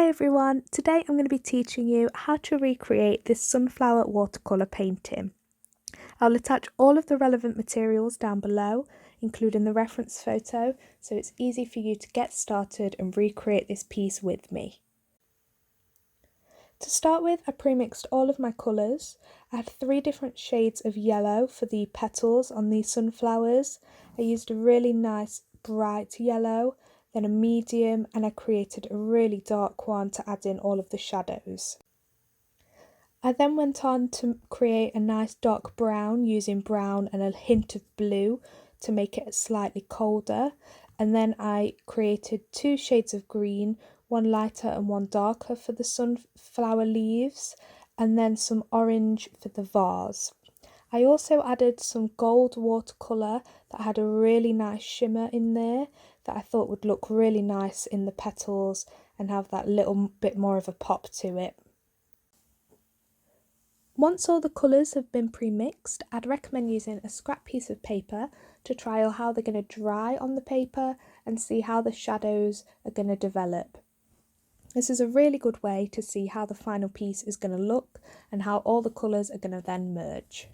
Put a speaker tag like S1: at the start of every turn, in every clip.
S1: Hi everyone, today I'm going to be teaching you how to recreate this sunflower watercolour painting. I'll attach all of the relevant materials down below, including the reference photo, so it's easy for you to get started and recreate this piece with me. To start with, I pre-mixed all of my colours. I had 3 different shades of yellow for the petals on these sunflowers. I used a really nice bright yellow, then a medium, and I created a really dark one to add in all of the shadows. I then went on to create a nice dark brown using brown and a hint of blue to make it slightly colder, and then I created 2 shades of green, one lighter and one darker for the sunflower leaves, and then some orange for the vase. I also added some gold watercolour that had a really nice shimmer in there that I thought would look really nice in the petals and have that little bit more of a pop to it. Once all the colours have been pre-mixed, I'd recommend using a scrap piece of paper to trial how they're going to dry on the paper and see how the shadows are going to develop. This is a really good way to see how the final piece is going to look and how all the colours are going to then merge.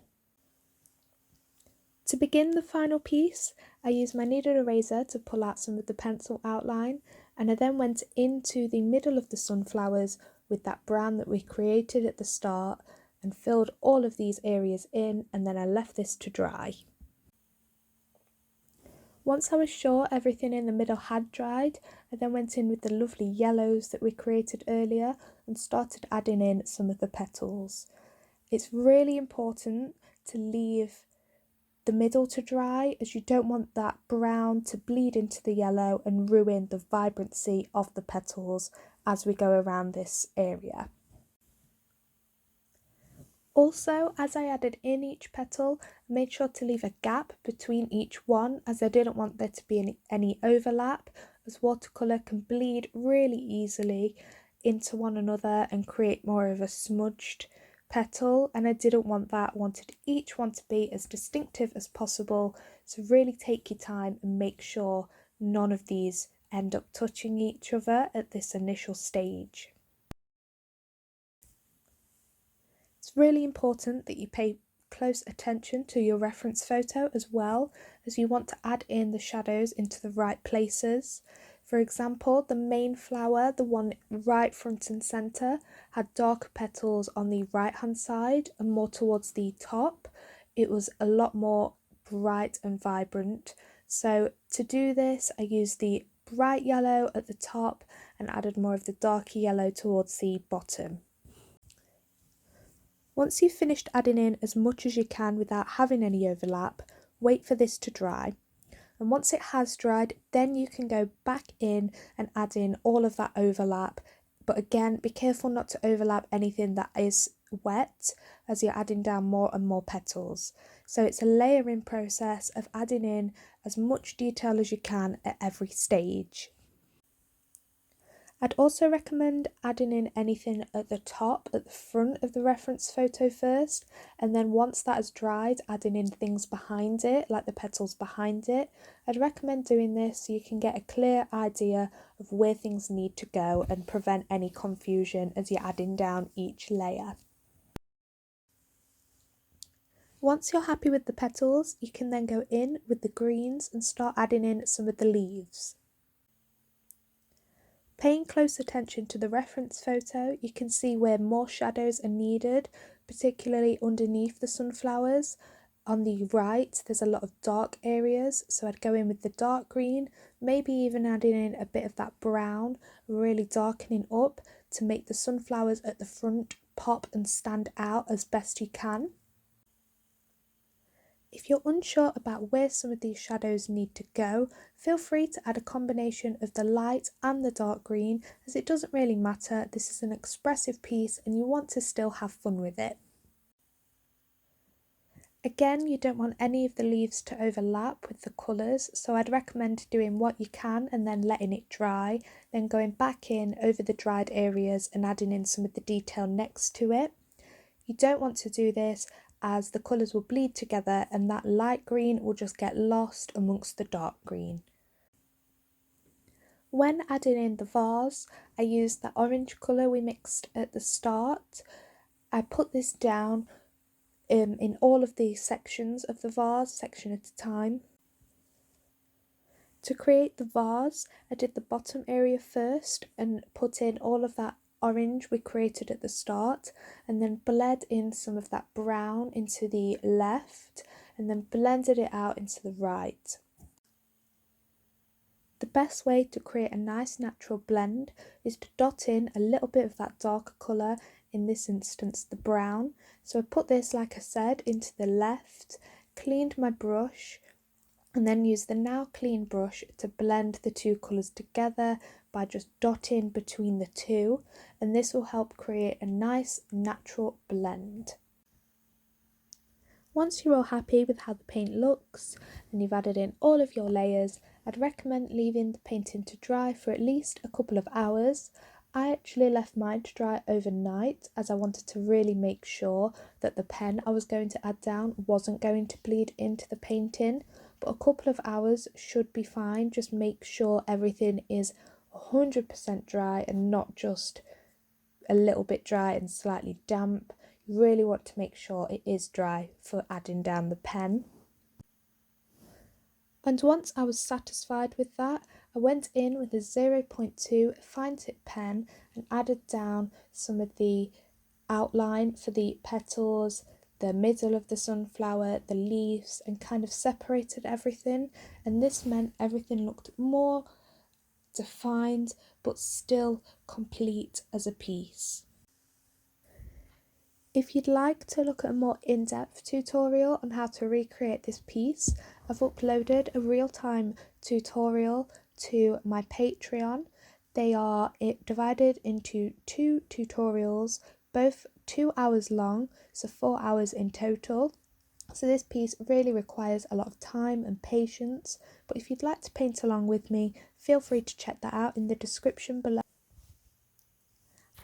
S1: To begin the final piece, I used my kneaded eraser to pull out some of the pencil outline, and I then went into the middle of the sunflowers with that brown that we created at the start and filled all of these areas in, and then I left this to dry. Once I was sure everything in the middle had dried, I then went in with the lovely yellows that we created earlier and started adding in some of the petals. It's really important to leave the middle to dry, as you don't want that brown to bleed into the yellow and ruin the vibrancy of the petals as we go around this area. Also, as I added in each petal, I made sure to leave a gap between each one, as I didn't want there to be any overlap, as watercolour can bleed really easily into one another and create more of a smudged petal, and I didn't want that. I wanted each one to be as distinctive as possible, so really take your time and make sure none of these end up touching each other at this initial stage. It's really important that you pay close attention to your reference photo as well, as you want to add in the shadows into the right places. For example, the main flower, the one right front and centre, had darker petals on the right hand side and more towards the top. It was a lot more bright and vibrant. So to do this, I used the bright yellow at the top and added more of the darker yellow towards the bottom. Once you've finished adding in as much as you can without having any overlap, wait for this to dry. And once it has dried, then you can go back in and add in all of that overlap. But again, be careful not to overlap anything that is wet as you're adding down more and more petals. So it's a layering process of adding in as much detail as you can at every stage. I'd also recommend adding in anything at the top, at the front of the reference photo first, and then once that has dried, adding in things behind it, like the petals behind it. I'd recommend doing this so you can get a clear idea of where things need to go and prevent any confusion as you're adding down each layer. Once you're happy with the petals, you can then go in with the greens and start adding in some of the leaves. Paying close attention to the reference photo, you can see where more shadows are needed, particularly underneath the sunflowers. On the right, there's a lot of dark areas, so I'd go in with the dark green, maybe even adding in a bit of that brown, really darkening up to make the sunflowers at the front pop and stand out as best you can. If you're unsure about where some of these shadows need to go, feel free to add a combination of the light and the dark green, as it doesn't really matter. This is an expressive piece and you want to still have fun with it. Again, you don't want any of the leaves to overlap with the colours, so I'd recommend doing what you can and then letting it dry, then going back in over the dried areas and adding in some of the detail next to it. You don't want to do this as the colours will bleed together and that light green will just get lost amongst the dark green. When adding in the vase, I used that orange colour we mixed at the start. I put this down in all of the sections of the vase, section at a time. To create the vase, I did the bottom area first and put in all of that orange we created at the start, and then bled in some of that brown into the left, and then blended it out into the right. The best way to create a nice natural blend is to dot in a little bit of that darker colour, in this instance the brown. So I put this, like I said, into the left, cleaned my brush, and then use the now clean brush to blend the two colours together by just dotting between the two, and this will help create a nice natural blend. Once you're all happy with how the paint looks and you've added in all of your layers, I'd recommend leaving the painting to dry for at least a couple of hours. I actually left mine to dry overnight as I wanted to really make sure that the pen I was going to add down wasn't going to bleed into the painting, but a couple of hours should be fine. Just make sure everything is 100% dry and not just a little bit dry and slightly damp. You really want to make sure it is dry for adding down the pen. And once I was satisfied with that, I went in with a 0.2 fine tip pen and added down some of the outline for the petals, the middle of the sunflower, the leaves, and kind of separated everything, and this meant everything looked more defined but still complete as a piece. If you'd like to look at a more in-depth tutorial on how to recreate this piece, I've uploaded a real-time tutorial to my Patreon. They are divided into 2 tutorials, both 2 hours long, so 4 hours in total. So this piece really requires a lot of time and patience, but if you'd like to paint along with me, feel free to check that out in the description below.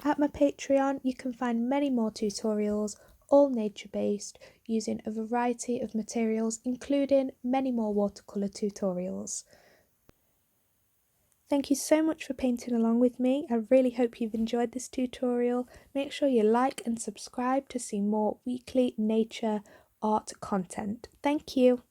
S1: At my Patreon, you can find many more tutorials, all nature-based, using a variety of materials, including many more watercolour tutorials. Thank you so much for painting along with me. I really hope you've enjoyed this tutorial. Make sure you like and subscribe to see more weekly nature art content. Thank you.